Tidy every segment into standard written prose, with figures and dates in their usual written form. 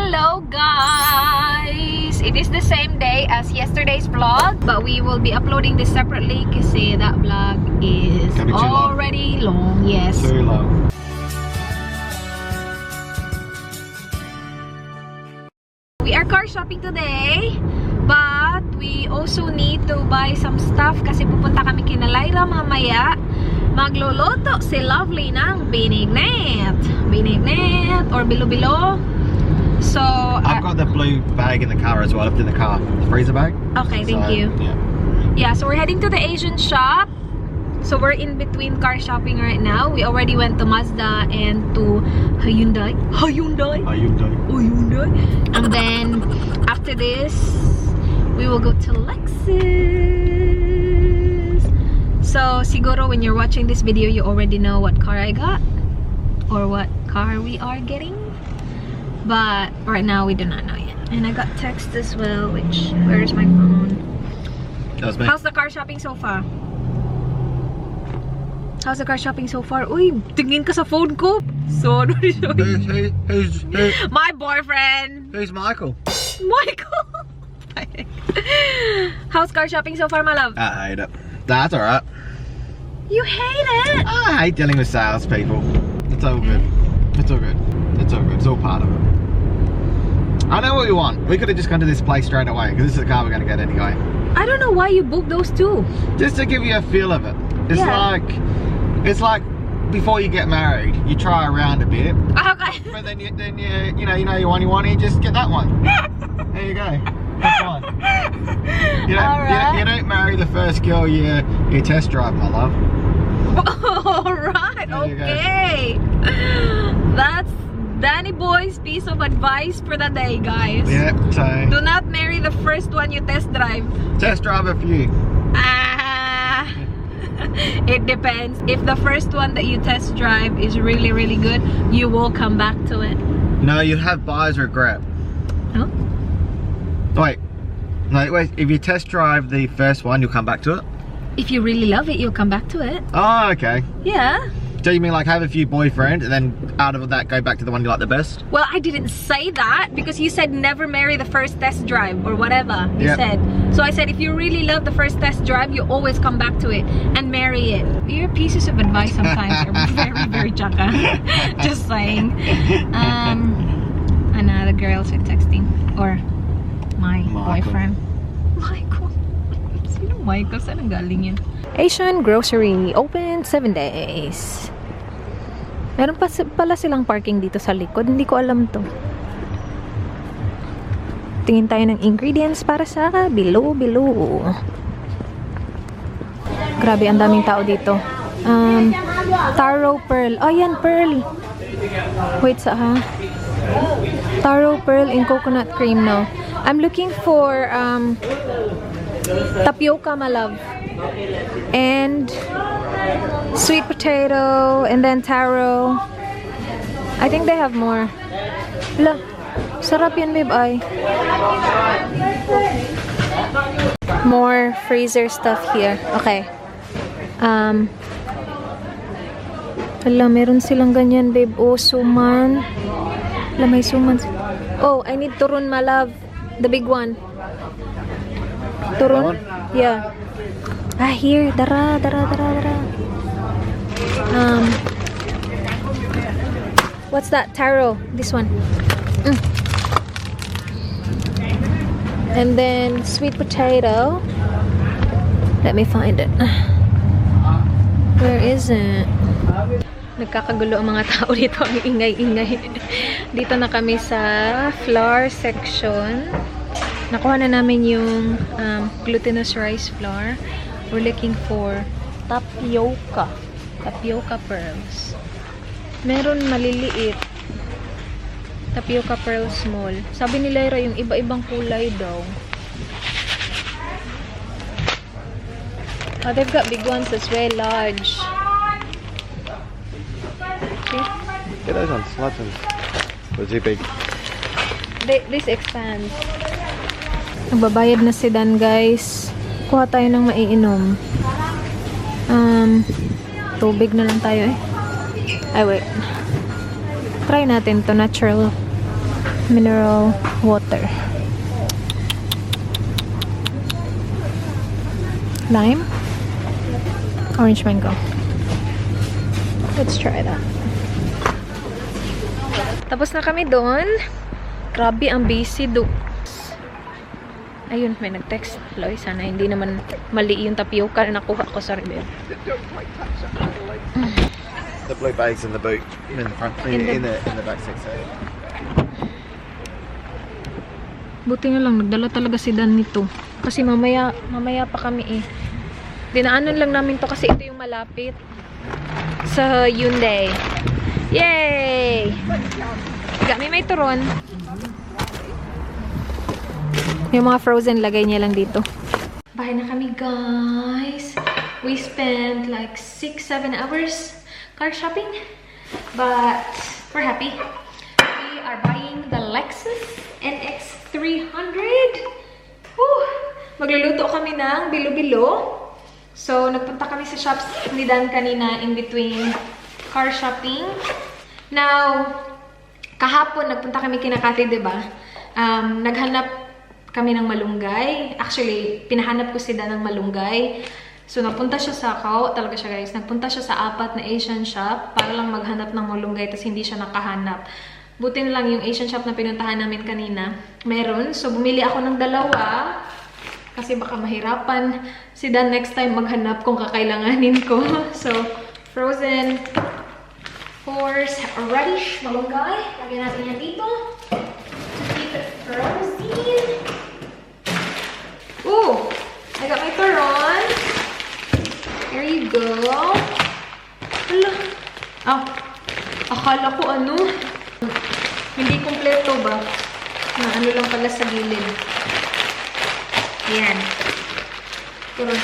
Hello guys! It is the same day as yesterday's vlog, but we will be uploading this separately kasi that vlog is already long. Yes. Too long. We are car shopping today, but we also need to buy some stuff kasi pupunta kami kina Lyra mamaya. Magluluto si Lovely ng binignet or bilo-bilo. So I've got the blue bag in the car as well, left in the car, the freezer bag. Okay, thank you. Yeah, so we're heading to the Asian shop. So we're in between car shopping right now. We already went to Mazda and to Hyundai. And then after this, we will go to Lexus. So siguro when you're watching this video, you already know what car I got or what car we are getting. But right now we do not know yet. And I got text as well, which, where's my phone? That was me. How's the car shopping so far? How's the car shopping so far? Uy, tingin ka sa phone ko. So, ano Who's my boyfriend. Who's Michael? Michael. How's car shopping so far, my love? I hate it. That's alright. You hate it? I hate dealing with salespeople. It's all good. It's all good. It's all good. It's all part of it. I know what you want. We could have just gone to this place straight away because this is the car we're going to get anyway. I don't know why you booked those two. Just to give you a feel of it. It's like before you get married, you try around a bit. Okay. But then you know you want, you just get that one. There you go. That's fine. You don't marry the first girl you test drive, my love. Alright, okay. That's Danny Boy's piece of advice for the day, guys. Yeah, so do not marry the first one you test drive. Test drive a few. It depends. If the first one that you test drive is really, really good, you will come back to it. No, you have buyer's regret. Huh? Wait. No, wait. If you test drive the first one, you'll come back to it? If you really love it, you'll come back to it. Oh, okay. Yeah. So you mean like have a few boyfriends and then out of that go back to the one you like the best? Well, I didn't say that because you said never marry the first test drive or whatever you said. So I said if you really love the first test drive, you always come back to it and marry it. Your pieces of advice sometimes are very, very chaka. Just saying. Another girls are texting or my boyfriend. Michael. Sino Michael? Saan ang galing yun? Asian Grocery, open 7 days. Meron pa pala silang parking dito sa likod. Hindi ko alam to. Tingin tayo ng ingredients para sa bilo-bilo. Grabe, ang daming tao dito. Taro pearl. Oh, yan, pearl. Wait, Taro pearl in coconut cream now. I'm looking for tapioca, my love. And sweet potato, and then taro. I think they have more. Hala, sarap yan, babe. Ay. More freezer stuff here. Okay. Hala, meron silang ganyan, babe. Oh, suman. Hala, may suman. Oh, I need turun, my love. The big one. Turun? Yeah. Ah, here. Dara. What's that? Taro. This one. And then sweet potato. Let me find it. Where is it? Nagkakagulo ang mga tao dito. Ang ingay-ingay. Dito na kami sa flour section. Nakuha na namin yung glutinous rice flour. We're looking for tapioca. Tapioca pearls. Meron maliliit. Tapioca pearl small. Sabi ni Lyra yung iba-ibang kulay daw. Oh, they've got big ones as well, large. See? Get those ones, large ones. Or is it big? This expands. Nagbabayad na si Dan, guys. Kuha tayo ng maiinom. Tubig na lang tayo eh. Ay, wait. Try natin to natural mineral water. Lime, orange mango. Let's try that. Tapos na kami doon. Grabe, ang busy do. Ayun, may nag-text. Loy, sana hindi naman mali yung tapioca na nakuha ko sa review. The blue bags in the boot, in the front, in the back seat. Buti na lang, nagdala talaga si Dan nito. Kasi mamaya pa kami eh. Dinaanan lang namin to kasi ito yung malapit sa Hyundai. Yay! Kami may turon. Yung mga frozen, lagay niya lang dito. Bahay na kami, guys. We spent like 6-7 hours car shopping. But we're happy. We are buying the Lexus NX 300. Woo! Magluluto kami ng bilo-bilo. So, nagpunta kami sa shops ni Dan kanina in between car shopping. Now, kahapon nagpunta kami kina Kati, diba? Naghanap kami ng malunggay. Actually, pinahanap ko si Dan ng malunggay. So, napunta siya sa talaga siya guys. Nagpunta siya sa 4 na Asian shop para lang maghanap ng malunggay tapos hindi siya nakahanap. Buti na lang yung Asian shop na pinuntahan namin kanina. Meron. So, bumili ako ng 2 kasi baka mahirapan si Dan next time maghanap kung kakailanganin ko. So, frozen radish malunggay. Lagyan natin yan dito. To keep it frozen. Ooh! I got my turon. Here you go. Hala. Oh, akala ko ano. Hindi kompleto ba? Na ano lang pala sa gilid. Ayan. Turon.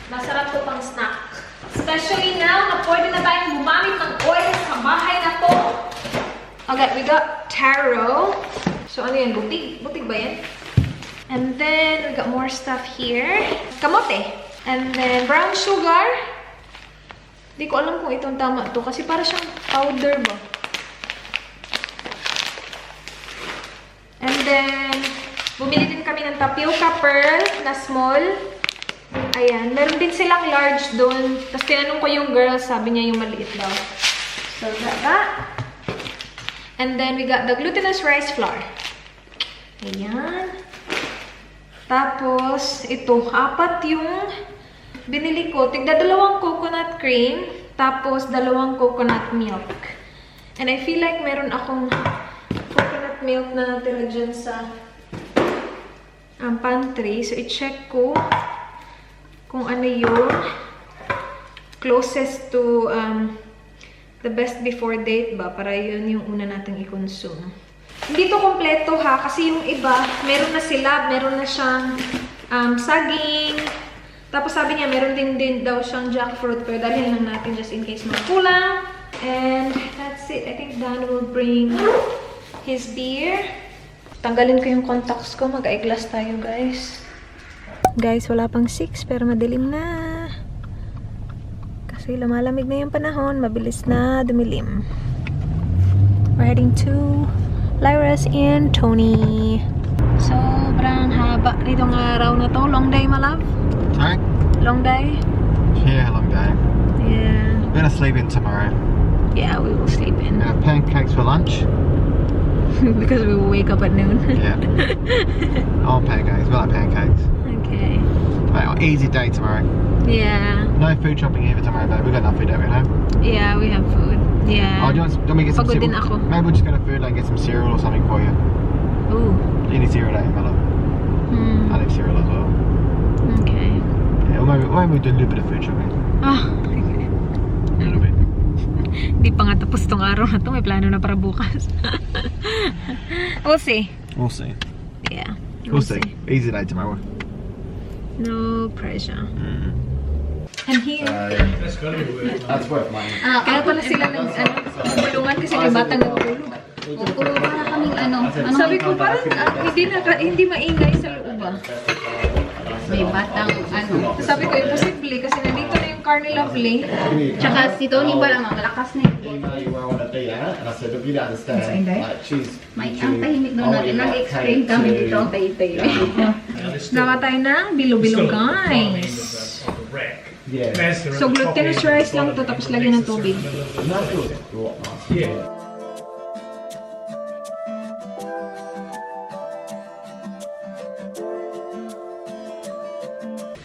Masarap to pang snack. Especially now na pwede na tayong gumamit ng oil sa bahay na to. Okay, we got taro. So ano yan? Butig? Butig ba yan? And then we got more stuff here. Kamote. And then, brown sugar. Di ko alam kung itong tama to kasi para siyang powder ba. And then, bumili din kami ng tapioca pearl na small. Ayan. Meron din silang large doon. Tapos tinanong ko yung girl, sabi niya yung maliit daw. So, got that. And then, we got the glutinous rice flour. Ayan. Tapos, ito, 4 yung binili ko. Tigda 2 coconut cream, tapos 2 coconut milk. And I feel like meron akong coconut milk na natira dyan sa pantry. So, i-check ko kung ano yung closest to the best before date ba, para yun yung una nating i-consume. Hindi to kompleto ha, kasi yung iba, meron na sila, meron na siyang saging. Tapos sabi niya, meron din daw siyang jackfruit, pero dalhin lang natin just in case magkulang. And that's it. I think Dan will bring his beer. Tanggalin ko yung contacts ko, mag-eyeglass tayo guys. Guys, wala pang 6 pero madilim na. Kasi lumalamig na yung panahon, mabilis na dumilim. We're heading to Lyra's and Tony. Sobrang haba nitong araw na to. Long day, my love? Sorry? Long day? Yeah, long day. Yeah. We're gonna sleep in tomorrow. Yeah, we will sleep in. Have pancakes for lunch. Because we will wake up at noon. Yeah. I want pancakes. We like pancakes. Okay. Right, easy day tomorrow. Yeah. No food shopping either tomorrow, babe. We've got enough food at home. Yeah, we have food. Yeah. Oh, do you want me to get some Pagod din cereal? ako. Maybe we'll just go to food and get some cereal or something for you. Ooh. You need cereal, don't you, my love? I need cereal as well. Okay. Yeah, or maybe we'll do a little bit of food shopping. Ah. A little bit. Di pa nga tapos tong araw na to. May plano na para bukas. We'll see. We'll see. Yeah. We'll see. Easy day tomorrow. No pressure. And here. That's worth money. Kaya pala sila nagtulungan kasi may batang nagtulog. Puro para kaming ano Sabi ko parang hindi maingay sa loob ah. may batang ano. Sabi ko imposible kasi nandito na yung car ni Lovely. Tsaka si Tony pa lang malakas na. email you where I want to be at, and I said, look, you don't understand. Like, she's May literally- ang tahimik I daw want natin. you, like, Nag-explain take kami to- dito kay Taylor. Nawa tayo ng bilo-bilo, guys. Yeah. So, glutinous rice lang to, tapos lagyan ng tubig. No, good. What, nice. Yeah.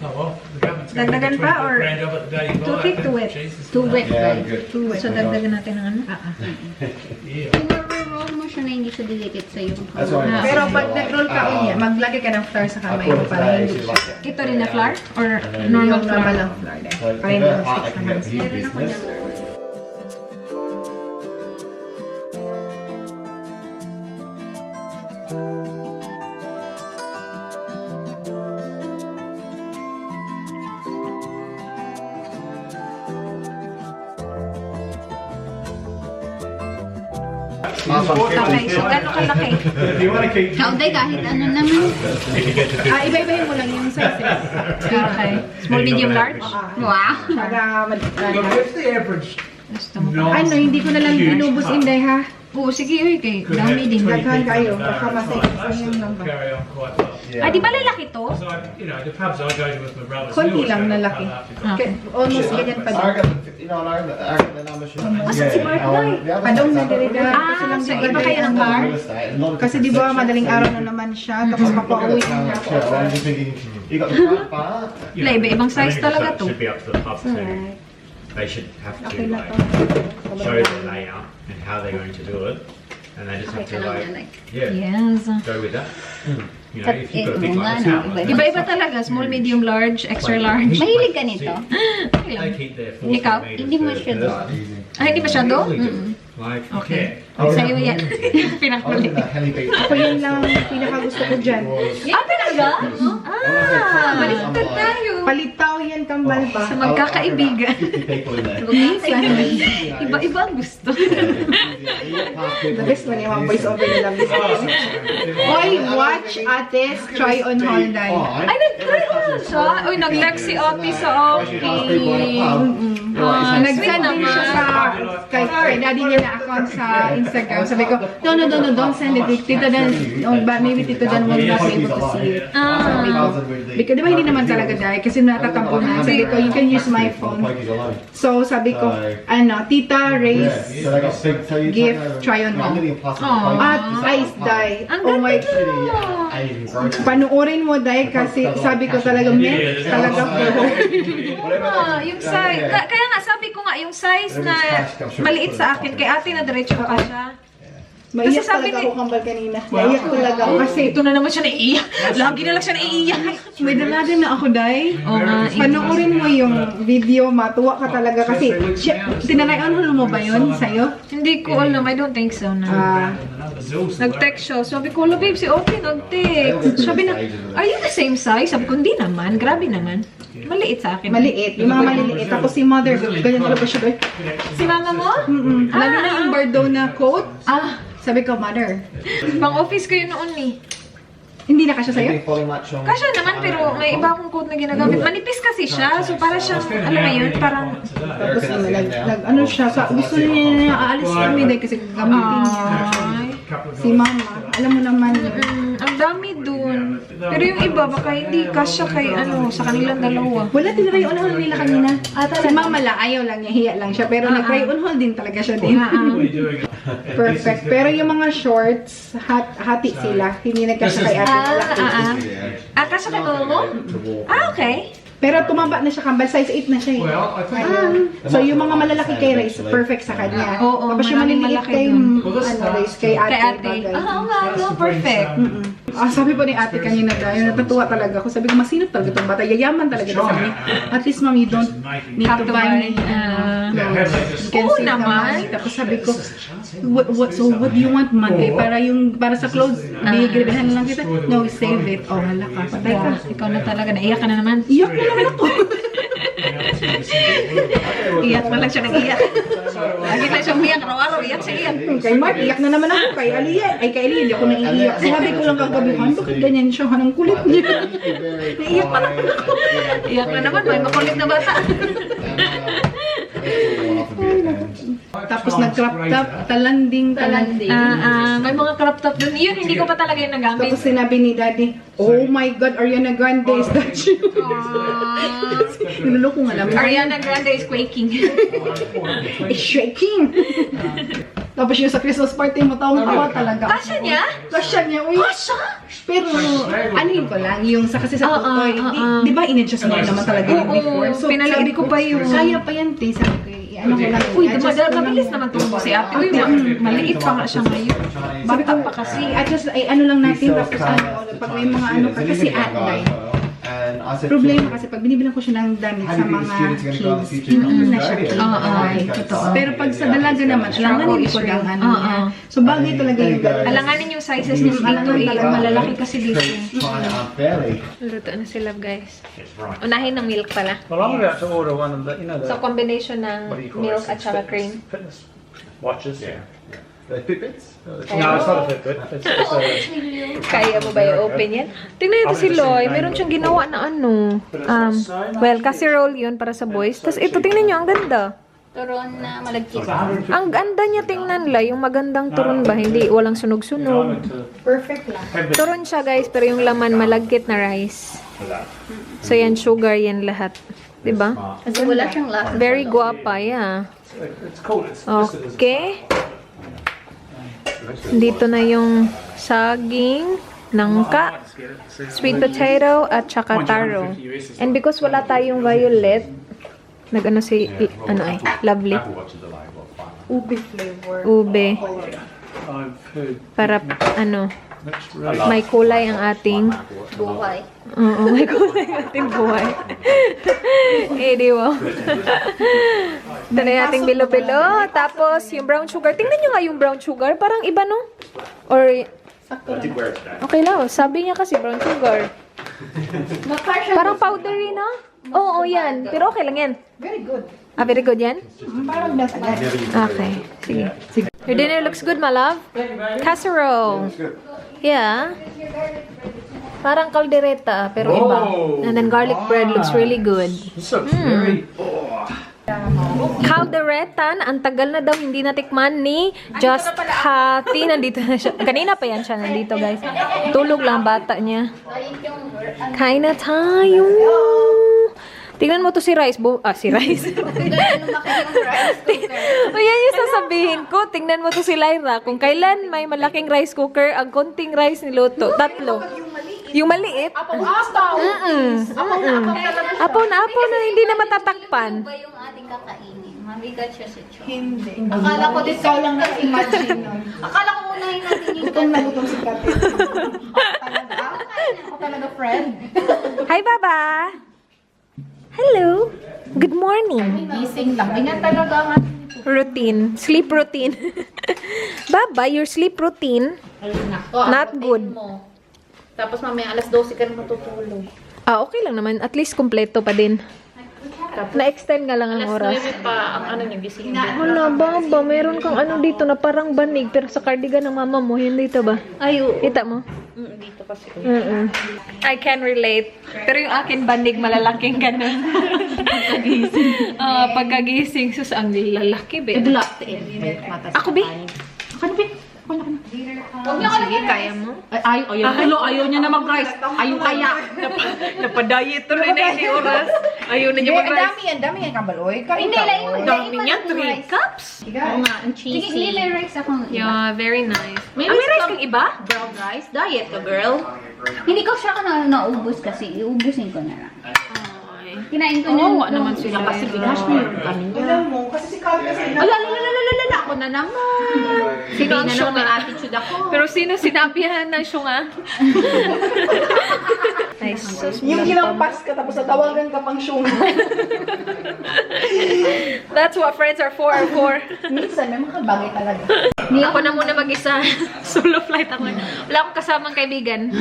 Oh well, the government's going to Dagdagan get pa, 24 or grand of it the day you too buy thick, it. too wet? Jesus. Too wet, Yeah, right? good. So, dagdagan natin ng ano? Yeah. I-roll mo siya na hindi siya didikit sa yung That's all right. Pero pag nag-roll ka unya, maglagay ka ng flour sa I kamay put mo it para today, hindi she's siya. like it. Ito rin na flour? Or Yung normal Yung flour? normal lang flour din. So, Para hindi convert mo heart, I stick sa can hands. get you Meron ako business. niyan. Last one, Okay, so gano'ng kalaki? If you want to keep Kauday kahit ano naman. if you get to 50. Iba-ibahin mo lang yung sizes. Okay. Small, medium, large? Wow. Para Look, what's the average? Gusto mo. ano, hindi ko na lang inubos inday ha. Oo, sige, uy, kay dami din. Daghan kayo, baka masayang lang ba? Carry on quite well. Ah, di ba lalaki to? So, you know, the pubs I go to with my brothers. Konti lang na laki. Almost ganyan pa I din. reckon, you know, I reckon the number should be. si Mark Padong na direct. Ah, so iba kayo ng bar? Kasi di ba madaling araw na naman siya, tapos papauwi I'm niya. just thinking, you got the front part. Wala, iba-ibang size talaga to. Should be up to the pub too. They should have to Okay na like to. show the layout and how they're going to do it, and they just Okay have to ka lang yan, like like. Yes. go with that. You know, if you've got a big like Ano, town, like Iba-iba talaga. Small, medium, large, extra large. Mahilig ka nito? Okay they lang. keep their Ikaw? 40 Hindi mo meters siya per doon. person. Ay, hindi masyado? Really do. Like, Okay. yeah. Sa'yo yan. I was Pinakamali. in that heli beat. Ako yun lang pinaka gusto ko dyan. Ah, talaga? Ah, baliktad tayo. Palitaw yan kambal pa. Sa magkakaibigan. 50 people in there. Iba-iba ang gusto. The best one yung mga voice over nila. Oy, watch Ates try on Honda. Ay, nag-try on siya. Uy, nag-like si Ate sa akin. Nag-send din siya sa kay daddy niya na account sa Instagram. Sabi ko, no, don't send it. Tito Dan, maybe Tito Dan will not be able to see it. Sabi ko, because di ba hindi naman talaga dahil kasi natatampo na. Sabi ko, you can use my phone. So sabi ko, Tita Ray's gift, try on home. At Ice Dye. Ang Oh my ganda. Panuorin mo dahil kasi sabi ko talaga meant talaga for her. Ah, yung size. Kaya nga, sabi ko nga, yung size na maliit sa akin, kay ate na diretso pa siya. Maiyak sabi talaga ni- ako kambal kanina. Maiyak talaga ako kasi Ito na naman siya naiiyak. Lagi na lang siya naiiyak. may dalaga na ako dahil. Oo nga. Panoorin mo yung video, matuwa ka talaga kasi tinanay-on mo ba yun sa'yo? Hindi ko alam. I don't think so na. Another Zill's Nag-text siya. Sabi ko, babe, si okay nag-text. Sabi na, are you the same size? Sabi ko, hindi naman. Grabe naman. Maliit sa akin. Maliit, yung mga maliliit. Tapos si mother, ganyan talaga siya doon. Si mama mo? Lalo na yung Bardo na coat. Ah, Sabi ko, mother. pang office ko yun noon eh. Hindi na kasya sa'yo? Kasya naman, pero may iba akong coat na ginagamit. Manipis kasi siya. So, para siyang, alam mo yun, parang... Tapos ano siya, gusto niya aalis kami dahil kasi gamitin niya. Ay, Si mama, alam mo naman. ang dami dun. Pero yung iba, baka hindi kasya kay, sa kanilang dalawa. Wala, tinry on hold nila kanina. Si mama lang, ayaw lang niya, hiya lang siya. Pero nag-try on hold din talaga siya din. Perfect. Pero yung mga shorts, hati sila. Hindi nagkasya kay ate. Kasya kay mama mo? Ah, okay. Pero tumaba na siya kambal, size 8 na siya eh. Well, I think So yung mga malalaki kay Race, perfect sa kanya. Oo, Tapos yung maraming maliliit malaki kay dun. Race, kay ate. Kay ate. bagay. Ah, nga, no, perfect. Sabi po ni ate kanina dahil natutuwa talaga ako. Sabi ko, masinop talaga itong bata. Yayaman talaga ito sa amin. At least mom, you don't need Have to to buy buy, me just you can Oo save the naman. money. Tapos sabi ko, what do you want money? Para sa clothes, bigyan lang kita. No, save it. Oh, hala ka. Patay ka. Ikaw na talaga, naiyak ka na naman. Iyak na naman ako. Iyak na lang siya nag-iyak. Lagi na siyang umiyak, araw-araw, iyak siya iyak. Kay Mark, iyak na naman ako. Kay Aliyah, hindi ako naiiyak. Sinabi ko lang kagabi, bakit ganyan siya? Anong kulit niya? Naiiyak pa na. Iyak na naman, may makulit na bata. Tapos nag-crop top, talanding. May mga crop top dun. Yun, hindi ko pa talaga yung nagamit. Tapos sinabi ni Daddy, oh my God, Ariana Grande, is that you? Niluloko nga namin. Ariana Grande is quaking. It's shaking. Tapos yung sa Christmas party mo, tawang-tawa talaga. Kasya niya? Kasya niya, uy. Pero, ano yun ko lang, yung sa kasi sa tutoy, di ba in-adjust mo naman talaga yung before? So, pinaliit sabi ko pa yun. Kaya pa yan, te. Sabi ko, ano ko lang. Uy, mabilis naman tulong si ate. Uy, maliit pa nga siya ngayon. Bata pa kasi. I-adjust, ay ano lang natin, tapos ano, pag may mga ano ka, kasi at-line. Problema kasi pag binibilang ko siya ng damit sa mga kids, hindi na siya kids. Totoo. Pero pag sa dalaga naman, alanganin ko lang ano niya. So bagay talaga yung dalaga. Alanganin yung sizes niya dito eh. Malalaki kasi dito. Fairly. Luto na sila guys. It's right. Unahin ng milk pala. Well, I'm about to order one of the, you know, the So combination ng what do you call milk it? at saka cream. Fitness watches. Yeah. The Fitbits? No, it's not a Fitbit. It's a, Kaya mo ba i-open yan? Tingnan ito si Loy. Meron siyang ginawa na ano. Well, casserole yun para sa boys. Tapos ito, tingnan nyo, ang ganda. Turon na malagkit. Ang ganda niya tingnan la. Yung magandang turon ba? Hindi, walang sunog-sunog. Perfect lang. Turon siya guys, pero yung laman malagkit na rice. So yan, sugar yan lahat. Diba? Kasi wala siyang lasa. Very guapa, yeah. it's cool. It's listed as Okay. Dito na yung saging, nangka, sweet potato, at saka taro. And because wala tayong violet, nag-ano si, ano ay, lovely. Apple watches are like, what, $5? Ube flavor. Ube. I've heard Para, ano, that's really may kulay ang ating, Buhay. oo, may kulay ang ating buhay. Eh, di ba? Ito na yung ating bilo-bilo. Tapos, yung brown sugar. Tingnan nyo nga yung brown sugar. Parang iba, no? Or, I did wear it today. okay lang. Sabi niya kasi brown sugar. Parang powdery na? Oo, yan. Pero okay lang yan. Very good. Ah, very good yan? Parang best agad. Okay. Sige. Your dinner looks good, my love. Casserole. Yeah. Parang caldereta, pero iba. And then garlic bread looks really good. This looks very. Caldereta, ang tagal na daw hindi natikman ni Just Hattie. Nandito na siya. Kanina pa yan siya nandito, guys. Tulog lang bata niya. Kain na tayo. Tingnan mo to si Rice. Si Rice. O yan yung sasabihin ko. Tingnan mo to si Lyra. Kung kailan may malaking rice cooker, ang konting rice niluto. Tatlo. Yung maliit. Apaw! Apaw na hindi na matatakpan. Ba yung ating kakainin? Mabigat siya sa tiyan. Hindi. Akala ko din Ikaw lang nag-imagine nun. Akala ko unahin natin yung Gutom na gutom si Kati. Ako talaga, friend. Hi, Baba! Hello! Good morning! Gising lang. Ganyan talaga nga. Routine. Sleep routine. Baba, your sleep routine, not good. Tapos mamaya alas 12 ka na matutulog. Ah, okay lang naman. At least kompleto pa din. Na-extend nga lang ang oras. Pa ang ano niya gising. Wala, Baba. Meron kang ano dito na parang banig. Pero sa cardigan ng mama mo, yun dito ba? Ay, oo. Kita mo? Dito kasi. I can relate. Pero yung akin banig, malalaking ganun. Pagkagising. Pagkagising. Sus, ang lalaki, be. Ako, be? Ako, be? Sige, kaya mo? Ayaw niya na mag-rice. Ayaw kaya. Napadayet tuloy na hindi oras. Ayaw na niya mag-rice. Ang dami yan, kabaloy. Hindi, like, Ang dami niya, 3 cups. Oo nga, ang cheesy. Sige, lily rice ako. Yeah, very nice. May rice kang iba? Brown rice. Diet ka, girl. Hindi ko siya naubos kasi. Iubusin ko na lang. Kinain ko niya. naman sila. Kasi bigas mo yung kanin. Alam mo, kasi si Carl kasi Ako na naman. Sino ang May syunga? attitude ako. Pero sino sinabihan ng syunga? Nice. yung kinampas ka tapos natawagan ka pang syunga. That's what friends are for. Minsan, may mga bagay talaga. Ako na muna mag-isa. Solo flight ako. Wala akong kasamang kaibigan.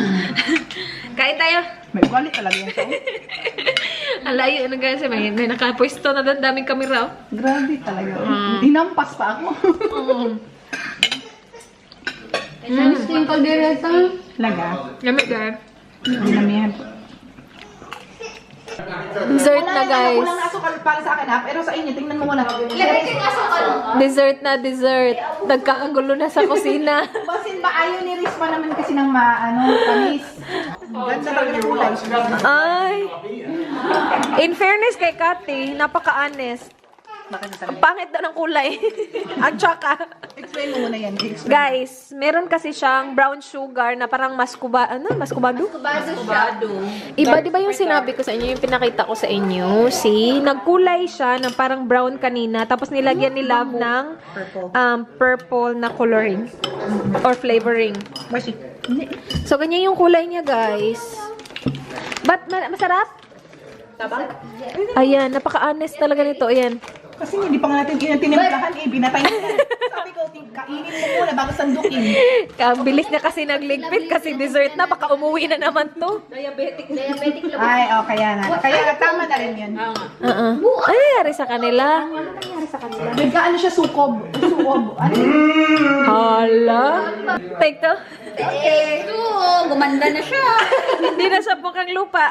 Kain tayo. May ugali talaga yan siya. Ang layo na guys. May nakapwesto na doon. Daming kamera. Grabe talaga. Hinampas pa ako. Namis ko yung kaldereta. Talaga. Gamit guys. Dinamihan. Dessert na, guys. Walang asukal para sa akin ha, pero sa inyo, tingnan mo muna. Ilagay ko yung asukal. Dessert na, dessert. Nagkakagulo na sa kusina. Basin ba ayaw ni Risma naman kasi ng panis. Ganda talaga ng kulay. Ay. In fairness kay Kathy, napaka-honest. Ang pangit daw ng kulay. At saka, Explain mo muna yan. guys, meron kasi siyang brown sugar na parang maskubado? Kubado. Iba, di ba yung sinabi ko sa inyo, yung pinakita ko sa inyo? See, nagkulay siya ng parang brown kanina, tapos nilagyan ni Love ng purple na coloring or flavoring. So, ganyan yung kulay niya, guys. But, masarap? Ayan, napaka-honest talaga nito. Ayan. Kasi hindi pa nga natin tinimplahan binatay na. Sabi ko, kainin mo muna bago sandukin. Ang bilis niya kasi nagligpit kasi dessert na, baka umuwi na naman to. Diabetic lang. Ay, kaya nga. Kaya tama na rin yun. Ano nangyari sa kanila? Nagkaano siya sukob. Ano yun? Hala. Take to. Gumanda na siya. Hindi na siya bukang lupa.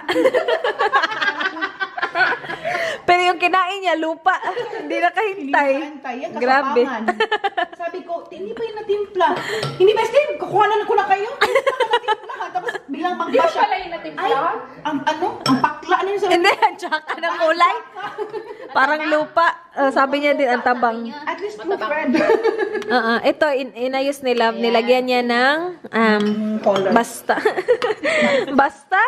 Pero yung kinain niya, lupa. Hindi nakahintay. Yan, Grabe. kasapangan. Sabi ko, hindi pa yun natimpla. Hindi ba, Steve? Kukuha na ko na kayo. Hindi pa natimpla. Tapos bilang magbasya. Ay, ang pakla na yun sa... Hindi, ang tsaka ng kulay. Parang lupa. Sabi niya din, ang tabang. At least proof red. Ito, inayos ni Love. Nilagyan niya ng Color. basta. Basta?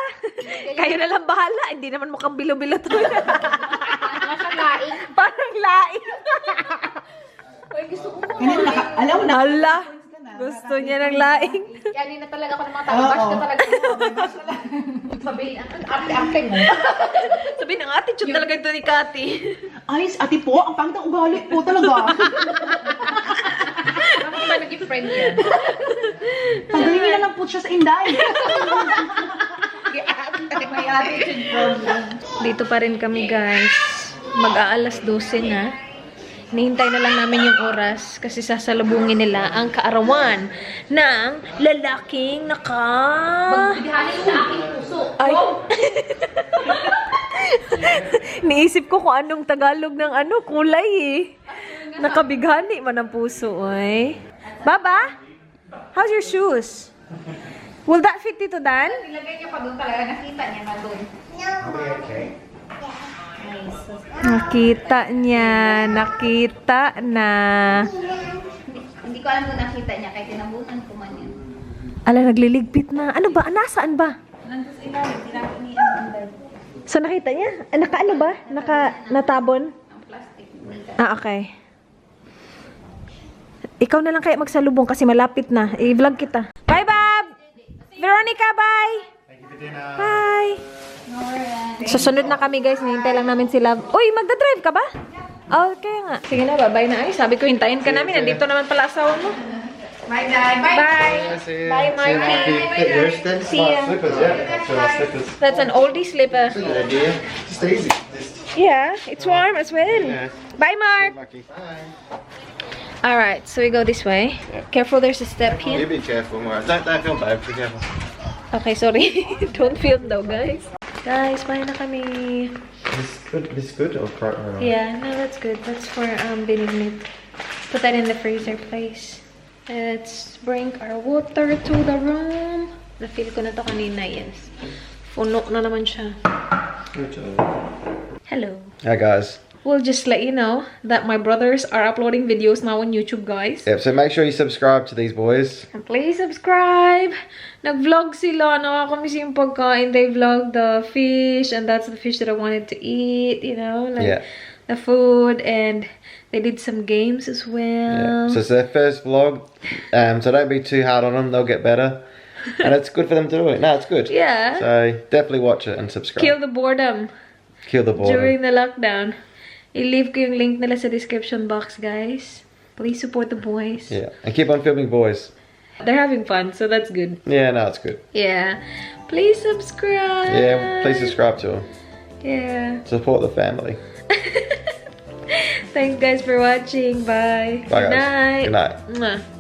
Kayo na lang bahala. Hindi naman mukhang bilo-bilo to. Parang laing. Alam mo na. Hala. Gusto niya ng laing. Kanina talaga ako ng mga tao. Bash ka talaga. Sabihin, ate mo. Sabi ng attitude talaga ito ni Cathy. Ay, ate po, ang pangit ang ugali po talaga. Bakit ba naging friend yan? Tanggalin niyo na lang po siya sa inday. May attitude problem. Dito pa rin kami, guys. Mag-aalas 12 na. Nihintay na lang namin yung oras kasi sasalubungin nila ang kaarawan ng lalaking Magbibihanin sa aking puso. Ay! Niisip ko kung anong Tagalog ng kulay eh. Nakabighani man ang puso eh. Baba? How's your shoes? Will that fit dito, Dan? Nilagay niya pa doon talaga. Nakita niya na doon. Nakita na. Hindi ko alam kung nakita niya. Kaya tinabutan ko man yan. Ala, nagliligpit na. Ano ba? Nasaan ba? Nandun sa ilalim. Tinapit ni Amanda. So, nakita niya? Naka-ano ba? Natabon? Ang plastic. Okay. Ikaw na lang kaya magsalubong kasi malapit na. I-vlog kita. Bye, Bob! Veronica, bye! Thank you for dinner. Bye! Susunod na kami, guys. Nihintay lang namin sila. Uy, magdadrive ka ba? Okay nga. Sige na, bye-bye na. Ay, sabi ko, hintayin ka namin. Nandito naman pala asawa mo. Bye, Dad. Bye. Bye! Bye, Marky. Yours then? See ya. Slippers, yeah. That's our slippers. That's an oldie slipper. Good idea. Just easy. Just Yeah, it's warm as well. Yeah. Bye, Mark! lucky. Alright, so we go this way. Yeah. Careful, there's a step You here. be careful, Maura. Don't feel bad. Be careful. Okay, sorry. Don't film though, guys. Guys, bye na kami. This good or Yeah, no, that's good. That's for binig meat. Put that in the freezer, please. Let's bring our water to the room. Na-feel ko na to kanina, yes. Puno na naman siya. Hello. Hi guys. We'll just let you know that my brothers are uploading videos now on YouTube, guys. Yep, so make sure you subscribe to these boys. And please subscribe. Nag-vlog sila. Nakakamiss yung pagkain. They vlogged the fish, and that's the fish that I wanted to eat, you know, like Yeah. the food, and they did some games as well. Yeah. So it's their first vlog, so don't be too hard on them. They'll get better, and it's good for them to do it. No, it's good. Yeah. So definitely watch it and subscribe. Kill the boredom Kill the boredom. during the lockdown. I-leave ko yung link nila sa description box, guys. Please support the boys. Yeah, and keep on filming, boys. They're having fun, so that's good. Yeah, no, it's good. Yeah. Please subscribe. Yeah, please subscribe to them. Yeah. Support the family. Thanks, guys, for watching. Bye. Bye, Good guys. night. Good night. Mwah.